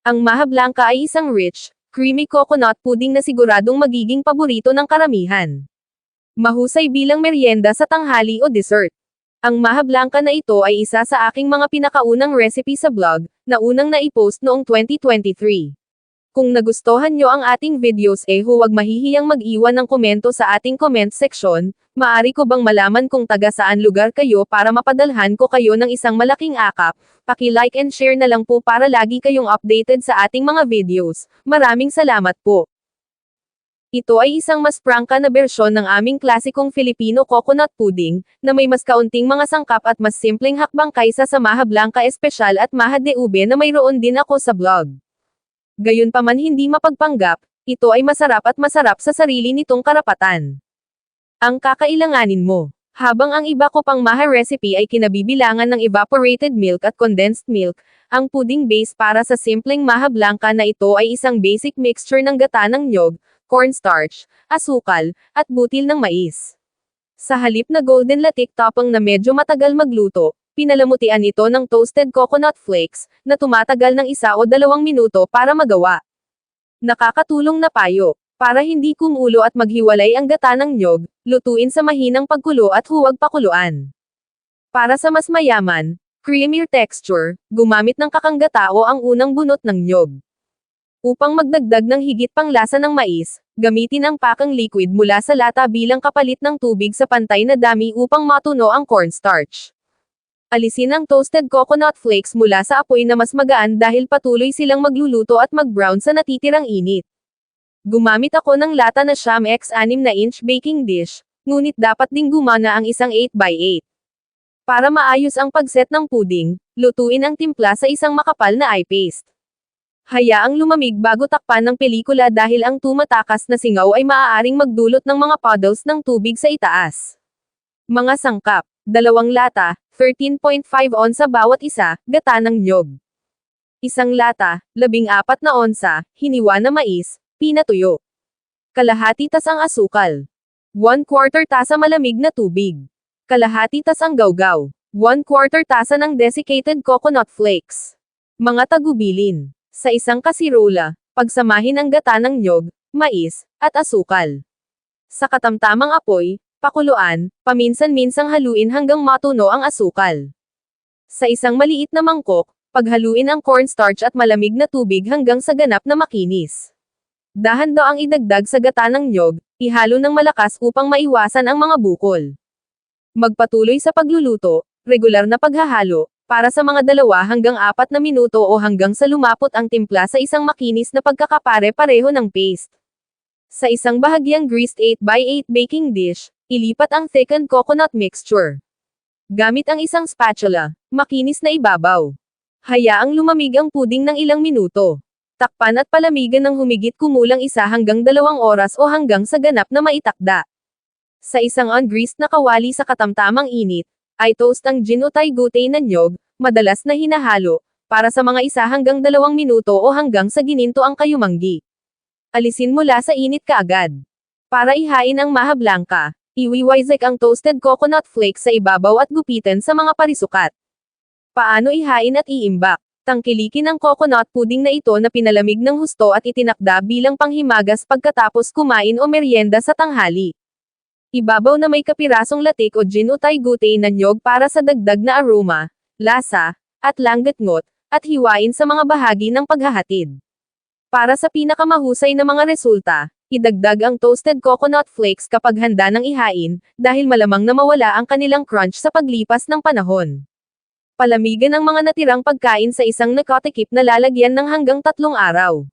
Ang Maha Blanca ay isang rich, creamy coconut pudding na siguradong magiging paborito ng karamihan. Mahusay bilang merienda sa tanghali o dessert. Ang Maha Blanca na ito ay isa sa aking mga pinakaunang recipe sa blog, na unang naipost noong 2023. Kung nagustuhan nyo ang ating videos huwag mahihiyang mag-iwan ng komento sa ating comment section. Maari ko bang malaman kung taga saan lugar kayo para mapadalhan ko kayo ng isang malaking akap? Paki-like and share na lang po para lagi kayong updated sa ating mga videos. Maraming salamat po. Ito ay isang mas prangka na bersyon ng aming klasikong Filipino coconut pudding, na may mas kaunting mga sangkap at mas simpleng hakbang kaysa sa Maha Blanca Espesyal at Maha de Ube na mayroon din ako sa blog. Gayunpaman hindi mapagpanggap, ito ay masarap at masarap sa sarili nitong karapatan. Ang kakailanganin mo. Habang ang iba ko pang Maha recipe ay kinabibilangan ng evaporated milk at condensed milk, ang pudding base para sa simpleng Maha Blanca na ito ay isang basic mixture ng gata ng niyog, cornstarch, asukal, at butil ng mais. Sa halip na golden latik topping na medyo matagal magluto, pinalamutian ito ng toasted coconut flakes, na tumatagal ng 1 o 2 minuto para magawa. Nakakatulong na payo. Para hindi kumulo at maghiwalay ang gata ng niyog, lutuin sa mahinang pagkulo at huwag pakuluan. Para sa mas mayaman, creamier texture, gumamit ng kakanggata o ang unang bunot ng niyog. Upang magdagdag ng higit pang lasa ng mais, gamitin ang pakang liquid mula sa lata bilang kapalit ng tubig sa pantay na dami upang matuno ang cornstarch. Alisin ang toasted coconut flakes mula sa apoy na mas magaan dahil patuloy silang magluluto at mag-brown sa natitirang init. Gumamit ako ng lata na Siyam x 6 na inch baking dish, ngunit dapat ding gumana ang isang 8x8. Para maayos ang pagset ng pudding, lutuin ang timpla sa isang makapal na eye paste. Hayaang lumamig bago takpan ng pelikula dahil ang tumatakas na singaw ay maaaring magdulot ng mga puddles ng tubig sa itaas. Mga sangkap: 2 lata, 13.5 onsa bawat isa, gata ng niyog. 1 lata, 14 na onsa, hiniwa na mais, pinatuyo. Kalahati tas ang asukal. 1/4 tasa malamig na tubig. Kalahati tas ang gawgaw. 1/4 tasa ng desiccated coconut flakes. Mga tagubilin. Sa isang kasirola, pagsamahin ang gata ng niyog, mais, at asukal. Sa katamtamang apoy, pakuluan, paminsan-minsang haluin hanggang matuno ang asukal. Sa isang maliit na mangkok, paghaluin ang cornstarch at malamig na tubig hanggang sa ganap na makinis. Dahan-daang idagdag sa gata ng niyog, ihalo ng malakas upang maiwasan ang mga bukol. Magpatuloy sa pagluluto, regular na paghahalo, para sa mga 2 hanggang 4 na minuto o hanggang sa lumapot ang timpla sa isang makinis na pagkakapare-pareho ng paste. Sa isang bahagyang greased 8x8 baking dish, ilipat ang thickened coconut mixture. Gamit ang isang spatula, makinis na ibabaw. Hayaang lumamig ang pudding ng ilang minuto. Takpan at palamigan ng humigit kumulang 1 hanggang 2 oras o hanggang sa ganap na maitakda. Sa isang ungreased na kawali sa katamtamang init, ay toast ang gin o Thai gutay na niyog, madalas na hinahalo, para sa mga 1 hanggang 2 minuto o hanggang sa gininto ang kayumanggi. Alisin mula sa init kaagad. Para ihain ang Maha Blanca, iwiwizek ang toasted coconut flakes sa ibabaw at gupitan sa mga parisukat. Paano ihain at iimbak? Tangkilikin ang coconut pudding na ito na pinalamig ng husto at itinakda bilang panghimagas pagkatapos kumain o merienda sa tanghali. Ibabaw na may kapirasong latik o gin o Thai gutay na niyog para sa dagdag na aroma, lasa, at langgatngot, at hiwain sa mga bahagi ng paghahatid. Para sa pinakamahusay na mga resulta, idagdag ang toasted coconut flakes kapag handa ng ihain, dahil malamang na mawala ang kanilang crunch sa paglipas ng panahon. Palamigan ang mga natirang pagkain sa isang nakatikip na lalagyan ng hanggang 3 araw.